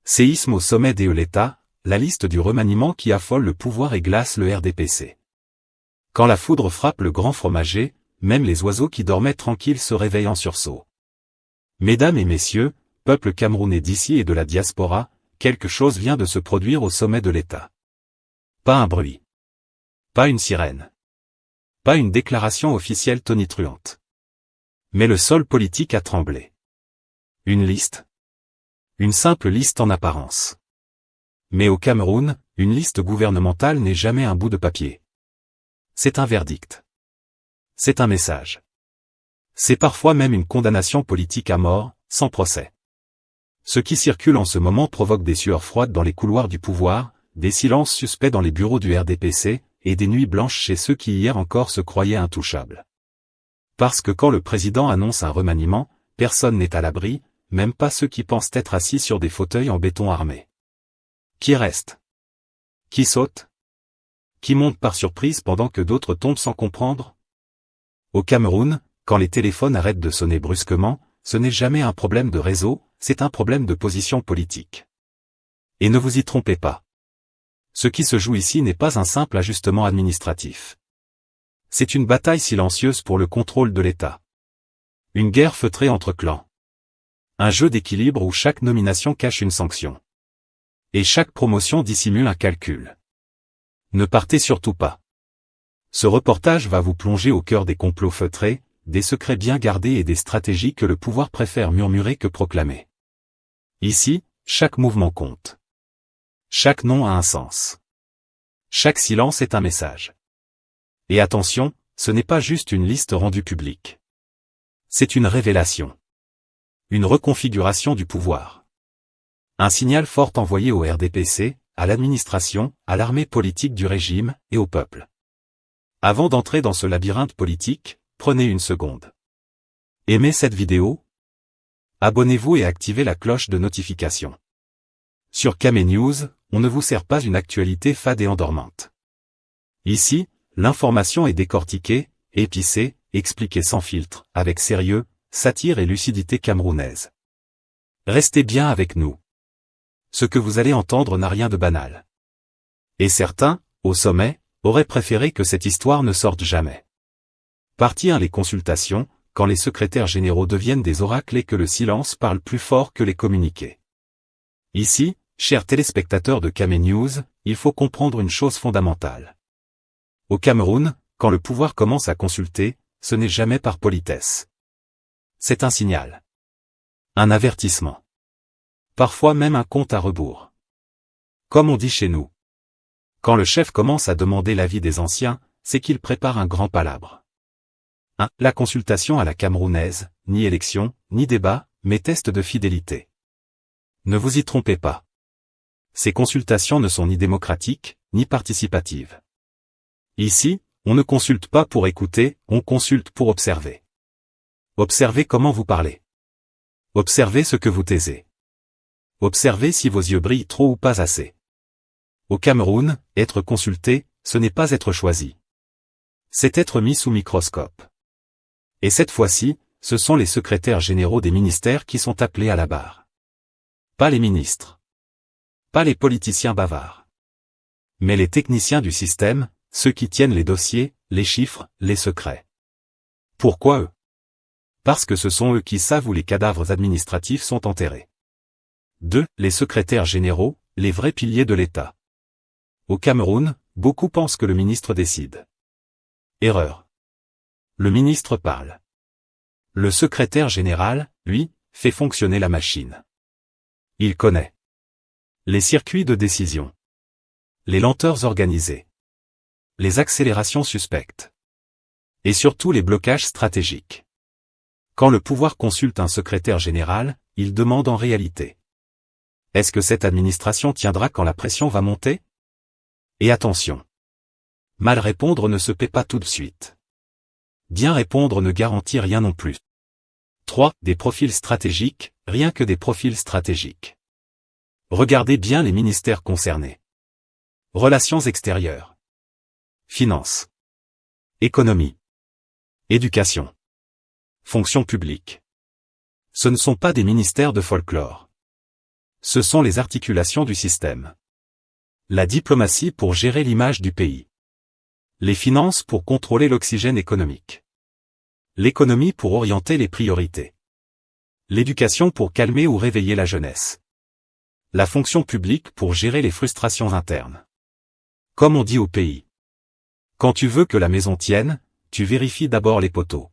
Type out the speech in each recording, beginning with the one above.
Séisme au sommet des l'État, la liste du remaniement qui affole le pouvoir et glace le RDPC. Quand la foudre frappe le grand fromager, même les oiseaux qui dormaient tranquilles se réveillent en sursaut. Mesdames et messieurs, peuple camerounais d'ici et de la diaspora, quelque chose vient de se produire au sommet de l'État. Pas un bruit. Pas une sirène. Pas une déclaration officielle tonitruante. Mais le sol politique a tremblé. Une liste. Une simple liste en apparence. Mais au Cameroun, une liste gouvernementale n'est jamais un bout de papier. C'est un verdict. C'est un message. C'est parfois même une condamnation politique à mort, sans procès. Ce qui circule en ce moment provoque des sueurs froides dans les couloirs du pouvoir, des silences suspects dans les bureaux du RDPC, et des nuits blanches chez ceux qui hier encore se croyaient intouchables. Parce que quand le président annonce un remaniement, personne n'est à l'abri, même pas ceux qui pensent être assis sur des fauteuils en béton armé. Qui reste? Qui saute? Qui monte par surprise pendant que d'autres tombent sans comprendre? Au Cameroun, quand les téléphones arrêtent de sonner brusquement, ce n'est jamais un problème de réseau, c'est un problème de position politique. Et ne vous y trompez pas. Ce qui se joue ici n'est pas un simple ajustement administratif. C'est une bataille silencieuse pour le contrôle de l'État. Une guerre feutrée entre clans. Un jeu d'équilibre où chaque nomination cache une sanction. Et chaque promotion dissimule un calcul. Ne partez surtout pas. Ce reportage va vous plonger au cœur des complots feutrés, des secrets bien gardés et des stratégies que le pouvoir préfère murmurer que proclamer. Ici, chaque mouvement compte. Chaque nom a un sens. Chaque silence est un message. Et attention, ce n'est pas juste une liste rendue publique. C'est une révélation. Une reconfiguration du pouvoir. Un signal fort envoyé au RDPC, à l'administration, à l'armée politique du régime, et au peuple. Avant d'entrer dans ce labyrinthe politique, prenez une seconde. Aimez cette vidéo? Abonnez-vous et activez la cloche de notification. Sur Camé News, on ne vous sert pas une actualité fade et endormante. Ici, l'information est décortiquée, épicée, expliquée sans filtre, avec sérieux, satire et lucidité camerounaise. Restez bien avec nous. Ce que vous allez entendre n'a rien de banal. Et certains, au sommet, auraient préféré que cette histoire ne sorte jamais. Partie 1 les consultations, quand les secrétaires généraux deviennent des oracles et que le silence parle plus fort que les communiqués. Ici, chers téléspectateurs de Camé News, il faut comprendre une chose fondamentale. Au Cameroun, quand le pouvoir commence à consulter, ce n'est jamais par politesse. C'est un signal. Un avertissement. Parfois même un compte à rebours. Comme on dit chez nous. Quand le chef commence à demander l'avis des anciens, c'est qu'il prépare un grand palabre. La consultation à la camerounaise, ni élection, ni débat, mais test de fidélité. Ne vous y trompez pas. Ces consultations ne sont ni démocratiques, ni participatives. Ici, on ne consulte pas pour écouter, on consulte pour observer. Observez comment vous parlez. Observez ce que vous taisez. Observez si vos yeux brillent trop ou pas assez. Au Cameroun, être consulté, ce n'est pas être choisi. C'est être mis sous microscope. Et cette fois-ci, ce sont les secrétaires généraux des ministères qui sont appelés à la barre. Pas les ministres. Pas les politiciens bavards. Mais les techniciens du système, ceux qui tiennent les dossiers, les chiffres, les secrets. Pourquoi eux? Parce que ce sont eux qui savent où les cadavres administratifs sont enterrés. 2. Les secrétaires généraux, les vrais piliers de l'État. Au Cameroun, beaucoup pensent que le ministre décide. Erreur. Le ministre parle. Le secrétaire général, lui, fait fonctionner la machine. Il connaît les circuits de décision, les lenteurs organisées, les accélérations suspectes, et surtout les blocages stratégiques. Quand le pouvoir consulte un secrétaire général, il demande en réalité: est-ce que cette administration tiendra quand la pression va monter? Et attention. Mal répondre ne se paie pas tout de suite. Bien répondre ne garantit rien non plus. 3. Des profils stratégiques, rien que des profils stratégiques. Regardez bien les ministères concernés. Relations extérieures. Finances. Économie. Éducation. Fonction publique. Ce ne sont pas des ministères de folklore. Ce sont les articulations du système. La diplomatie pour gérer l'image du pays. Les finances pour contrôler l'oxygène économique. L'économie pour orienter les priorités. L'éducation pour calmer ou réveiller la jeunesse. La fonction publique pour gérer les frustrations internes. Comme on dit au pays. Quand tu veux que la maison tienne, tu vérifies d'abord les poteaux.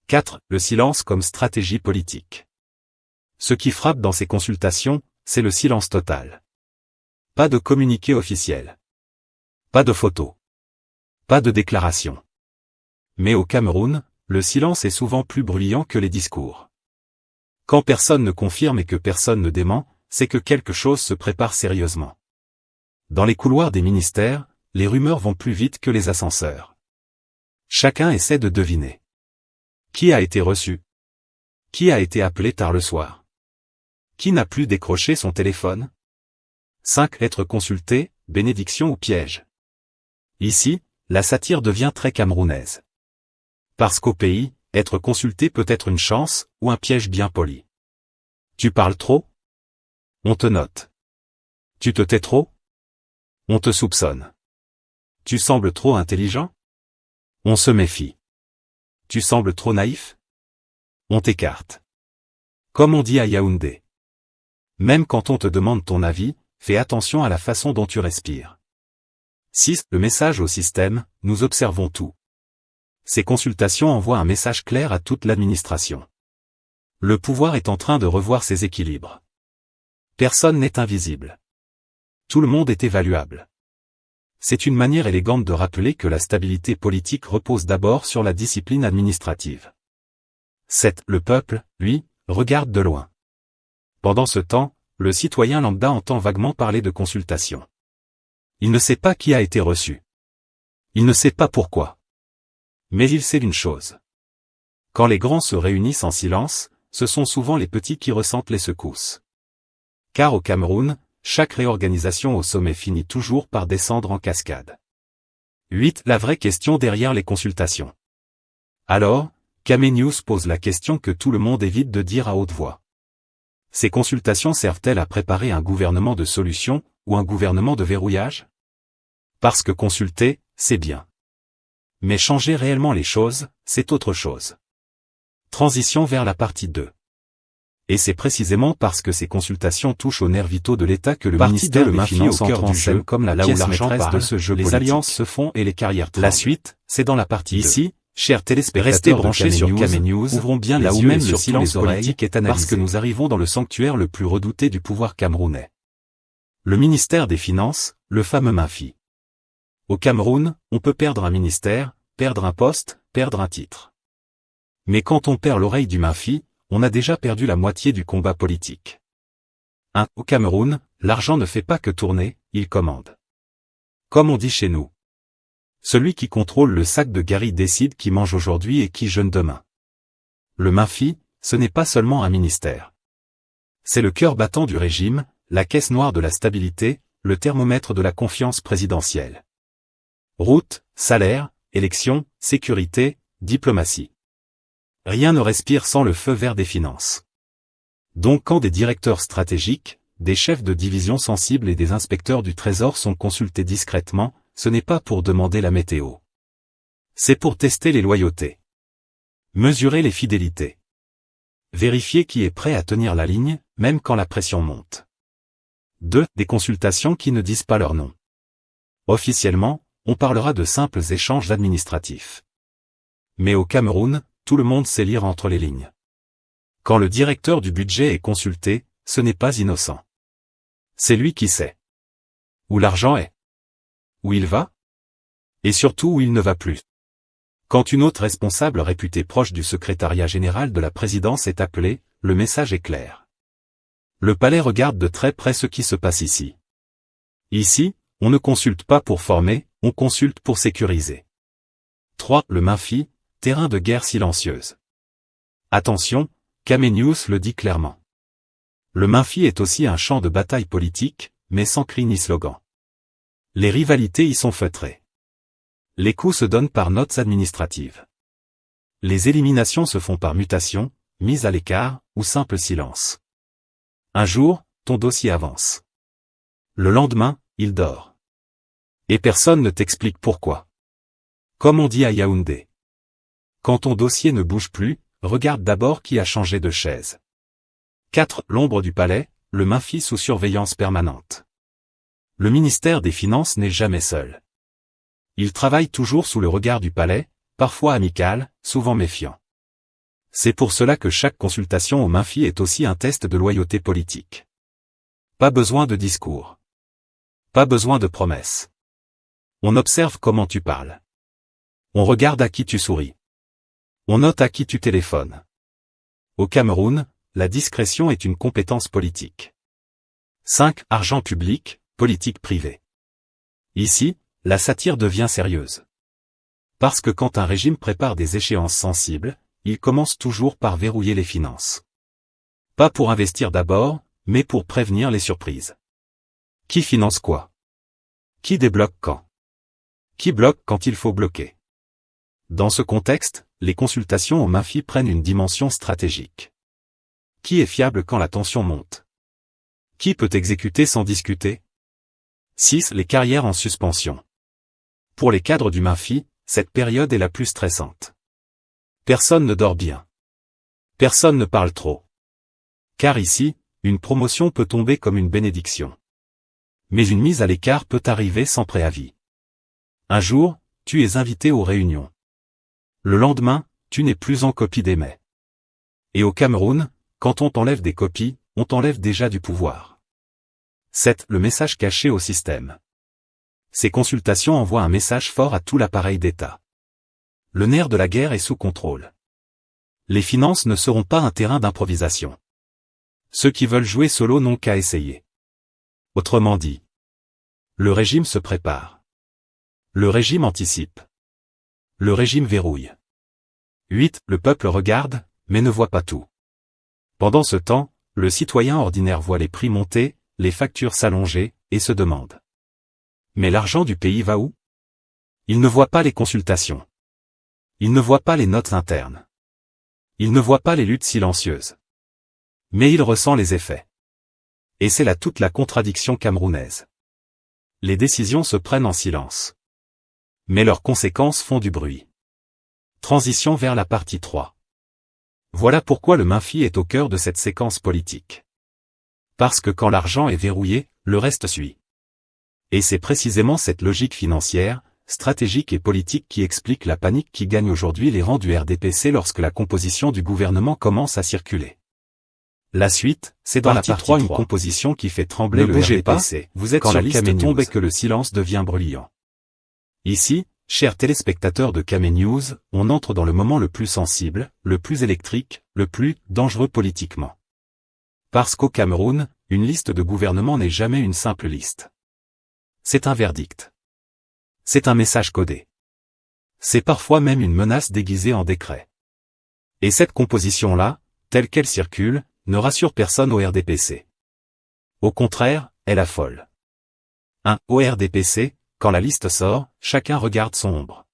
4. Le silence comme stratégie politique. Ce qui frappe dans ces consultations, c'est le silence total. Pas de communiqué officiel. Pas de photos. Pas de déclaration. Mais au Cameroun, le silence est souvent plus bruyant que les discours. Quand personne ne confirme et que personne ne dément, c'est que quelque chose se prépare sérieusement. Dans les couloirs des ministères, les rumeurs vont plus vite que les ascenseurs. Chacun essaie de deviner. Qui a été reçu? Qui a été appelé tard le soir? Qui n'a plus décroché son téléphone? 5. Être consulté, bénédiction ou piège. Ici, la satire devient très camerounaise. Parce qu'au pays, être consulté peut être une chance, ou un piège bien poli. Tu parles trop? On te note. Tu te tais trop? On te soupçonne. Tu sembles trop intelligent? On se méfie. Tu sembles trop naïf? On t'écarte. Comme on dit à Yaoundé. Même quand on te demande ton avis, fais attention à la façon dont tu respires. 6. Le message au système, nous observons tout. Ces consultations envoient un message clair à toute l'administration. Le pouvoir est en train de revoir ses équilibres. Personne n'est invisible. Tout le monde est évaluable. C'est une manière élégante de rappeler que la stabilité politique repose d'abord sur la discipline administrative. 7. Le peuple, lui, regarde de loin. Pendant ce temps, le citoyen lambda entend vaguement parler de consultation. Il ne sait pas qui a été reçu. Il ne sait pas pourquoi. Mais il sait une chose. Quand les grands se réunissent en silence, ce sont souvent les petits qui ressentent les secousses. Car au Cameroun, chaque réorganisation au sommet finit toujours par descendre en cascade. 8. La vraie question derrière les consultations. Alors, Camenews pose la question que tout le monde évite de dire à haute voix. Ces consultations servent-elles à préparer un gouvernement de solution, ou un gouvernement de verrouillage? Parce que consulter, c'est bien. Mais changer réellement les choses, c'est autre chose. Transition vers la partie 2. Et c'est précisément parce que ces consultations touchent aux nerfs vitaux de l'État que le ministère des Finances entre en scène comme la pièce maîtresse de ce jeu politique. Les alliances se font et les carrières tremblent. La suite, c'est dans la partie 2. Ici, chers téléspectateurs, restez branchés sur Camenews, ouvrons bien les yeux même le silence politique est analysé. Parce que nous arrivons dans le sanctuaire le plus redouté du pouvoir camerounais. Le ministère des Finances, le fameux MINFI. Au Cameroun, on peut perdre un ministère, perdre un poste, perdre un titre. Mais quand on perd l'oreille du MINFI, on a déjà perdu la moitié du combat politique. 1. Au Cameroun, l'argent ne fait pas que tourner, il commande. Comme on dit chez nous. Celui qui contrôle le sac de Gary décide qui mange aujourd'hui et qui jeûne demain. Le MINFI, ce n'est pas seulement un ministère. C'est le cœur battant du régime, la caisse noire de la stabilité, le thermomètre de la confiance présidentielle. Route, salaire, élections, sécurité, diplomatie. Rien ne respire sans le feu vert des finances. Donc quand des directeurs stratégiques, des chefs de division sensibles et des inspecteurs du Trésor sont consultés discrètement, ce n'est pas pour demander la météo. C'est pour tester les loyautés. Mesurer les fidélités. Vérifier qui est prêt à tenir la ligne, même quand la pression monte. 2. Des consultations qui ne disent pas leur nom. Officiellement, on parlera de simples échanges administratifs. Mais au Cameroun, tout le monde sait lire entre les lignes. Quand le directeur du budget est consulté, ce n'est pas innocent. C'est lui qui sait. Où l'argent est. Où il va? Et surtout où il ne va plus. Quand une autre responsable réputée proche du secrétariat général de la présidence est appelée, le message est clair. Le palais regarde de très près ce qui se passe ici. Ici, on ne consulte pas pour former, on consulte pour sécuriser. 3. Le MINFI, terrain de guerre silencieuse. Attention, Camenews le dit clairement. Le MINFI est aussi un champ de bataille politique, mais sans cri ni slogan. Les rivalités y sont feutrées. Les coups se donnent par notes administratives. Les éliminations se font par mutation, mise à l'écart, ou simple silence. Un jour, ton dossier avance. Le lendemain, il dort. Et personne ne t'explique pourquoi. Comme on dit à Yaoundé. Quand ton dossier ne bouge plus, regarde d'abord qui a changé de chaise. 4. L'ombre du palais, le Menfi sous surveillance permanente. Le ministère des Finances n'est jamais seul. Il travaille toujours sous le regard du palais, parfois amical, souvent méfiant. C'est pour cela que chaque consultation au Menfi est aussi un test de loyauté politique. Pas besoin de discours. Pas besoin de promesses. On observe comment tu parles. On regarde à qui tu souris. On note à qui tu téléphones. Au Cameroun, la discrétion est une compétence politique. 5. Argent public, politique privée. Ici, la satire devient sérieuse. Parce que quand un régime prépare des échéances sensibles, il commence toujours par verrouiller les finances. Pas pour investir d'abord, mais pour prévenir les surprises. Qui finance quoi? Qui débloque quand? Qui bloque quand il faut bloquer? Dans ce contexte, les consultations au Menfi prennent une dimension stratégique. Qui est fiable quand la tension monte? Qui peut exécuter sans discuter? 6. Les carrières en suspension. Pour les cadres du Menfi, cette période est la plus stressante. Personne ne dort bien. Personne ne parle trop. Car ici, une promotion peut tomber comme une bénédiction. Mais une mise à l'écart peut arriver sans préavis. Un jour, tu es invité aux réunions. Le lendemain, tu n'es plus en copie des mets. Et au Cameroun, quand on t'enlève des copies, on t'enlève déjà du pouvoir. 7. Le message caché au système. Ces consultations envoient un message fort à tout l'appareil d'État. Le nerf de la guerre est sous contrôle. Les finances ne seront pas un terrain d'improvisation. Ceux qui veulent jouer solo n'ont qu'à essayer. Autrement dit, le régime se prépare. Le régime anticipe. Le régime verrouille. 8. Le peuple regarde, mais ne voit pas tout. Pendant ce temps, le citoyen ordinaire voit les prix monter, les factures s'allonger, et se demande. Mais l'argent du pays va où? Il ne voit pas les consultations. Il ne voit pas les notes internes. Il ne voit pas les luttes silencieuses. Mais il ressent les effets. Et c'est là toute la contradiction camerounaise. Les décisions se prennent en silence. Mais leurs conséquences font du bruit. Transition vers la partie 3. Voilà pourquoi le Menfi est au cœur de cette séquence politique. Parce que quand l'argent est verrouillé, le reste suit. Et c'est précisément cette logique financière, stratégique et politique qui explique la panique qui gagne aujourd'hui les rangs du RDPC lorsque la composition du gouvernement commence à circuler. La suite, c'est dans la partie 3 une composition qui fait trembler le RDPC. Vous êtes quand la liste tombe et que le silence devient bruyant. Ici, chers téléspectateurs de Kamé News, on entre dans le moment le plus sensible, le plus électrique, le plus dangereux politiquement. Parce qu'au Cameroun, une liste de gouvernement n'est jamais une simple liste. C'est un verdict. C'est un message codé. C'est parfois même une menace déguisée en décret. Et cette composition-là, telle qu'elle circule, ne rassure personne au RDPC. Au contraire, elle affole. Au RDPC, quand la liste sort, chacun regarde son ombre.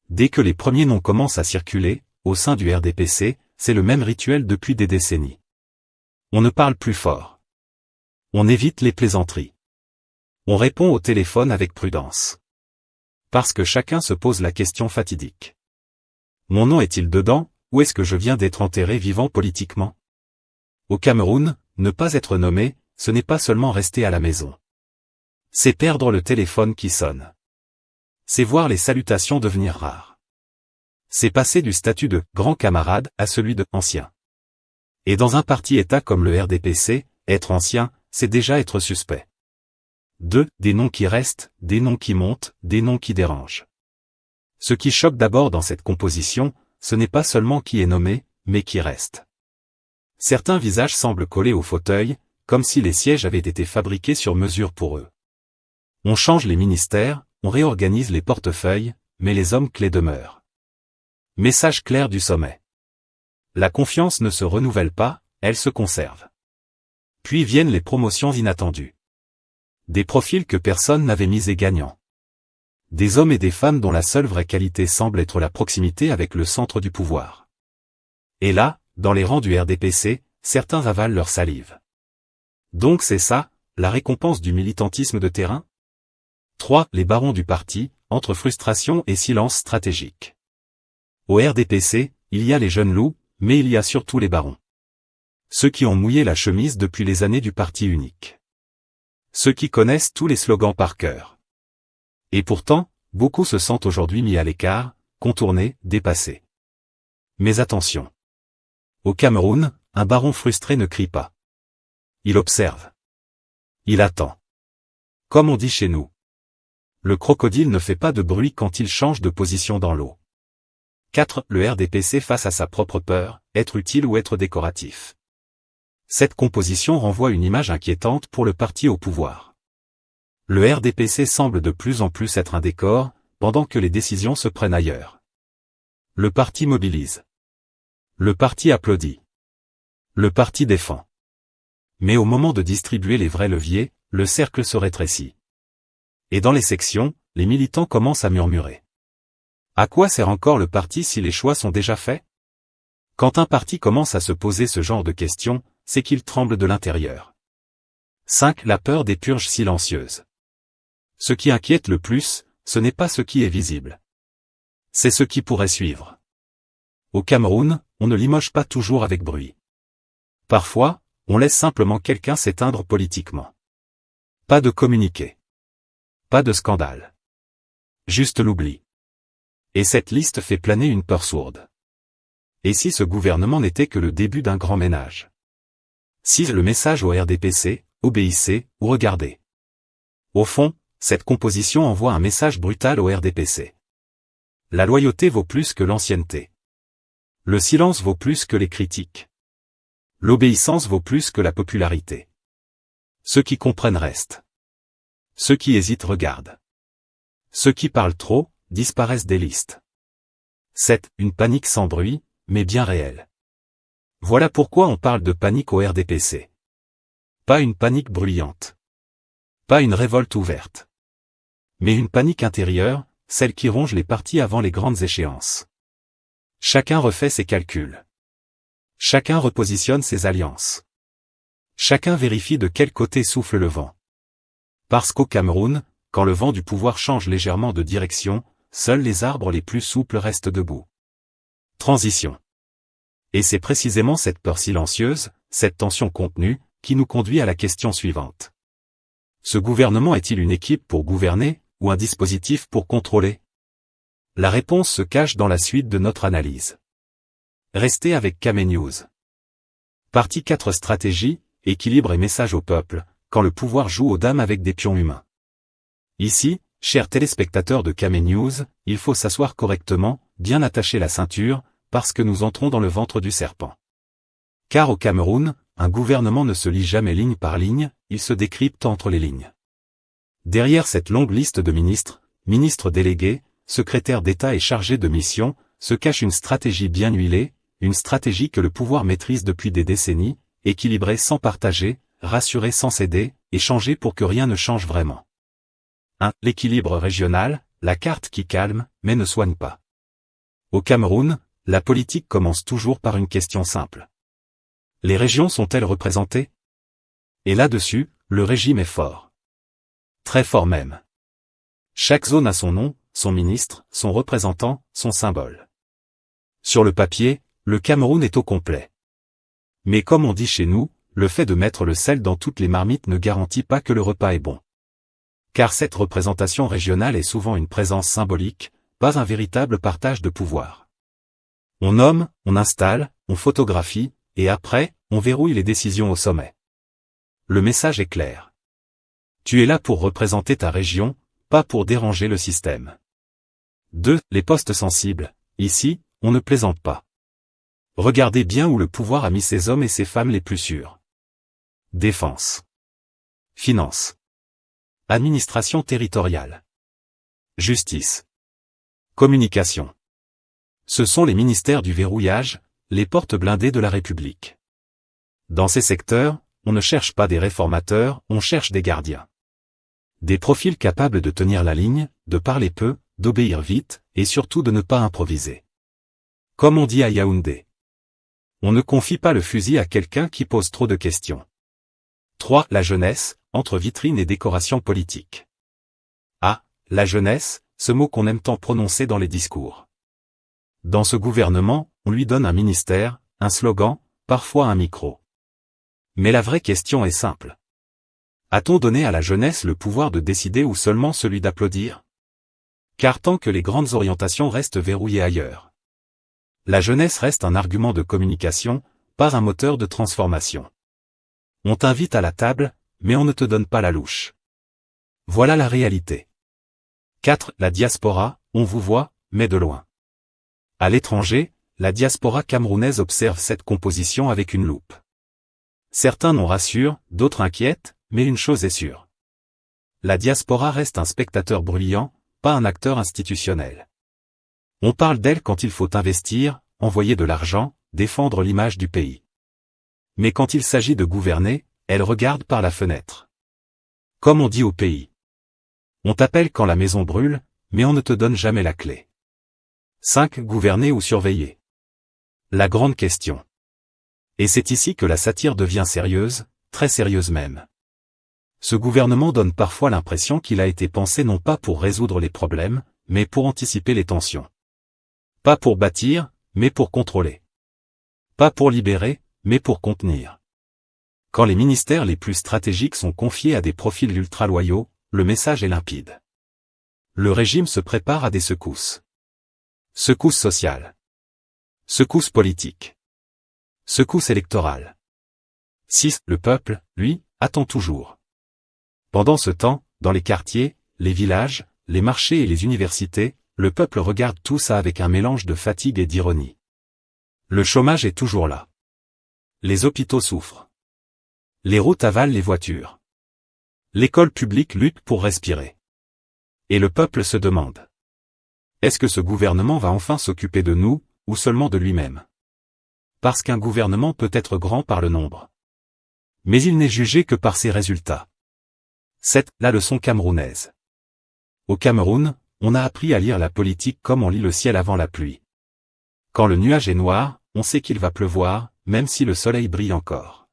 Dès que les premiers noms commencent à circuler, au sein du RDPC, c'est le même rituel depuis des décennies. On ne parle plus fort. On évite les plaisanteries. On répond au téléphone avec prudence. Parce que chacun se pose la question fatidique. Mon nom est-il dedans, ou est-ce que je viens d'être enterré vivant politiquement? Au Cameroun, ne pas être nommé, ce n'est pas seulement rester à la maison. C'est perdre le téléphone qui sonne. C'est voir les salutations devenir rares. C'est passer du statut de « grand camarade » à celui de « ancien ». Et dans un parti-État comme le RDPC, être ancien, c'est déjà être suspect. 2. Des noms qui restent, des noms qui montent, des noms qui dérangent. Ce qui choque d'abord dans cette composition, ce n'est pas seulement qui est nommé, mais qui reste. Certains visages semblent collés au fauteuil, comme si les sièges avaient été fabriqués sur mesure pour eux. On change les ministères, on réorganise les portefeuilles, mais les hommes clés demeurent. Message clair du sommet. La confiance ne se renouvelle pas, elle se conserve. Puis viennent les promotions inattendues. Des profils que personne n'avait misés gagnants. Des hommes et des femmes dont la seule vraie qualité semble être la proximité avec le centre du pouvoir. Et là, dans les rangs du RDPC, certains avalent leur salive. Donc c'est ça, la récompense du militantisme de terrain? 3. Les barons du parti, entre frustration et silence stratégique. Au RDPC, il y a les jeunes loups, mais il y a surtout les barons. Ceux qui ont mouillé la chemise depuis les années du parti unique. Ceux qui connaissent tous les slogans par cœur. Et pourtant, beaucoup se sentent aujourd'hui mis à l'écart, contournés, dépassés. Mais attention. Au Cameroun, un baron frustré ne crie pas. Il observe. Il attend. Comme on dit chez nous. Le crocodile ne fait pas de bruit quand il change de position dans l'eau. 4. Le RDPC face à sa propre peur, être utile ou être décoratif. Cette composition renvoie une image inquiétante pour le parti au pouvoir. Le RDPC semble de plus en plus être un décor, pendant que les décisions se prennent ailleurs. Le parti mobilise. Le parti applaudit. Le parti défend. Mais au moment de distribuer les vrais leviers, le cercle se rétrécit. Et dans les sections, les militants commencent à murmurer. À quoi sert encore le parti si les choix sont déjà faits? Quand un parti commence à se poser ce genre de questions, c'est qu'il tremble de l'intérieur. 5. La peur des purges silencieuses. Ce qui inquiète le plus, ce n'est pas ce qui est visible. C'est ce qui pourrait suivre. Au Cameroun, on ne limoge pas toujours avec bruit. Parfois, on laisse simplement quelqu'un s'éteindre politiquement. Pas de communiqué. Pas de scandale. Juste l'oubli. Et cette liste fait planer une peur sourde. Et si ce gouvernement n'était que le début d'un grand ménage? Si le message au RDPC, obéissez, ou regardez. Au fond, cette composition envoie un message brutal au RDPC. La loyauté vaut plus que l'ancienneté. Le silence vaut plus que les critiques. L'obéissance vaut plus que la popularité. Ceux qui comprennent restent. Ceux qui hésitent regardent. Ceux qui parlent trop, disparaissent des listes. 7. Une panique sans bruit, mais bien réelle. Voilà pourquoi on parle de panique au RDPC. Pas une panique bruyante. Pas une révolte ouverte. Mais une panique intérieure, celle qui ronge les partis avant les grandes échéances. Chacun refait ses calculs. Chacun repositionne ses alliances. Chacun vérifie de quel côté souffle le vent. Parce qu'au Cameroun, quand le vent du pouvoir change légèrement de direction, seuls les arbres les plus souples restent debout. Transition. Et c'est précisément cette peur silencieuse, cette tension contenue, qui nous conduit à la question suivante. Ce gouvernement est-il une équipe pour gouverner, ou un dispositif pour contrôler? La réponse se cache dans la suite de notre analyse. Restez avec Kame News. Partie 4. Stratégie, équilibre et message au peuple, quand le pouvoir joue aux dames avec des pions humains. Ici, chers téléspectateurs de Kame News, il faut s'asseoir correctement, bien attacher la ceinture, parce que nous entrons dans le ventre du serpent. Car au Cameroun, un gouvernement ne se lit jamais ligne par ligne, il se décrypte entre les lignes. Derrière cette longue liste de ministres, ministres délégués, secrétaires d'État et chargés de mission, se cache une stratégie bien huilée, une stratégie que le pouvoir maîtrise depuis des décennies, équilibrée sans partager, rassurée sans céder, et changée pour que rien ne change vraiment. 1. L'équilibre régional, la carte qui calme, mais ne soigne pas. Au Cameroun, la politique commence toujours par une question simple. Les régions sont-elles représentées? Et là-dessus, le régime est fort. Très fort même. Chaque zone a son nom, son ministre, son représentant, son symbole. Sur le papier, le Cameroun est au complet. Mais comme on dit chez nous, le fait de mettre le sel dans toutes les marmites ne garantit pas que le repas est bon. Car cette représentation régionale est souvent une présence symbolique, pas un véritable partage de pouvoir. On nomme, on installe, on photographie, et après, on verrouille les décisions au sommet. Le message est clair. Tu es là pour représenter ta région, pas pour déranger le système. 2. Les postes sensibles. Ici, on ne plaisante pas. Regardez bien où le pouvoir a mis ses hommes et ses femmes les plus sûrs. Défense. Finance. Administration territoriale. Justice. Communication. Ce sont les ministères du verrouillage, les portes blindées de la République. Dans ces secteurs, on ne cherche pas des réformateurs, on cherche des gardiens. Des profils capables de tenir la ligne, de parler peu, d'obéir vite, et surtout de ne pas improviser. Comme on dit à Yaoundé. On ne confie pas le fusil à quelqu'un qui pose trop de questions. 3. La jeunesse, entre vitrine et décoration politique. Ah, la jeunesse, ce mot qu'on aime tant prononcer dans les discours. Dans ce gouvernement, on lui donne un ministère, un slogan, parfois un micro. Mais la vraie question est simple. A-t-on donné à la jeunesse le pouvoir de décider ou seulement celui d'applaudir? Car tant que les grandes orientations restent verrouillées ailleurs, la jeunesse reste un argument de communication, pas un moteur de transformation. On t'invite à la table, mais on ne te donne pas la louche. Voilà la réalité. 4. La diaspora, on vous voit, mais de loin. À l'étranger, la diaspora camerounaise observe cette composition avec une loupe. Certains n'en rassurent, d'autres inquiètent, mais une chose est sûre. La diaspora reste un spectateur bruyant, pas un acteur institutionnel. On parle d'elle quand il faut investir, envoyer de l'argent, défendre l'image du pays. Mais quand il s'agit de gouverner, elle regarde par la fenêtre. Comme on dit au pays. On t'appelle quand la maison brûle, mais on ne te donne jamais la clé. 5. Gouverner ou surveiller? La grande question. Et c'est ici que la satire devient sérieuse, très sérieuse même. Ce gouvernement donne parfois l'impression qu'il a été pensé non pas pour résoudre les problèmes, mais pour anticiper les tensions. Pas pour bâtir, mais pour contrôler. Pas pour libérer, mais pour contenir. Quand les ministères les plus stratégiques sont confiés à des profils ultra-loyaux, le message est limpide. Le régime se prépare à des secousses. Secousses sociales. Secousses politiques. Secousses électorales. 6. Le peuple, lui, attend toujours. Pendant ce temps, dans les quartiers, les villages, les marchés et les universités, le peuple regarde tout ça avec un mélange de fatigue et d'ironie. Le chômage est toujours là. Les hôpitaux souffrent. Les routes avalent les voitures. L'école publique lutte pour respirer. Et le peuple se demande. Est-ce que ce gouvernement va enfin s'occuper de nous, ou seulement de lui-même? Parce qu'un gouvernement peut être grand par le nombre. Mais il n'est jugé que par ses résultats. 7. La leçon camerounaise. Au Cameroun, on a appris à lire la politique comme on lit le ciel avant la pluie. Quand le nuage est noir, on sait qu'il va pleuvoir, même si le soleil brille encore.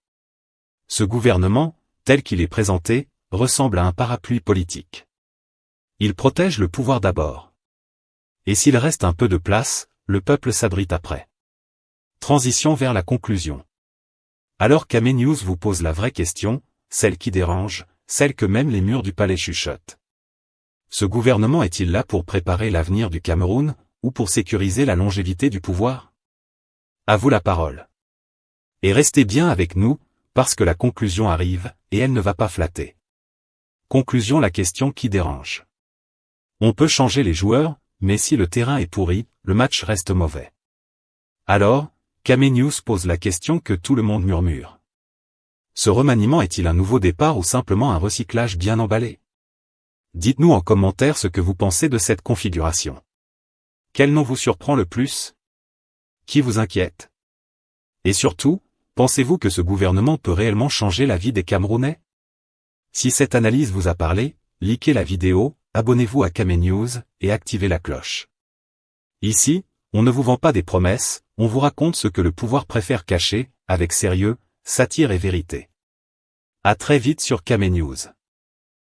Ce gouvernement, tel qu'il est présenté, ressemble à un parapluie politique. Il protège le pouvoir d'abord. Et s'il reste un peu de place, le peuple s'abrite après. Transition vers la conclusion. Alors Kame News vous pose la vraie question, celle qui dérange, celle que même les murs du palais chuchotent. Ce gouvernement est-il là pour préparer l'avenir du Cameroun, ou pour sécuriser la longévité du pouvoir? À vous la parole. Et restez bien avec nous, parce que la conclusion arrive, et elle ne va pas flatter. Conclusion: la question qui dérange. On peut changer les joueurs, mais si le terrain est pourri, le match reste mauvais. Alors, Kame News pose la question que tout le monde murmure. Ce remaniement est-il un nouveau départ ou simplement un recyclage bien emballé? Dites-nous en commentaire ce que vous pensez de cette configuration. Quel nom vous surprend le plus? Qui vous inquiète? Et surtout, pensez-vous que ce gouvernement peut réellement changer la vie des Camerounais? Si cette analyse vous a parlé, likez la vidéo, abonnez-vous à Kame News, et activez la cloche. Ici, on ne vous vend pas des promesses, on vous raconte ce que le pouvoir préfère cacher, avec sérieux, satire et vérité. À très vite sur Kame News.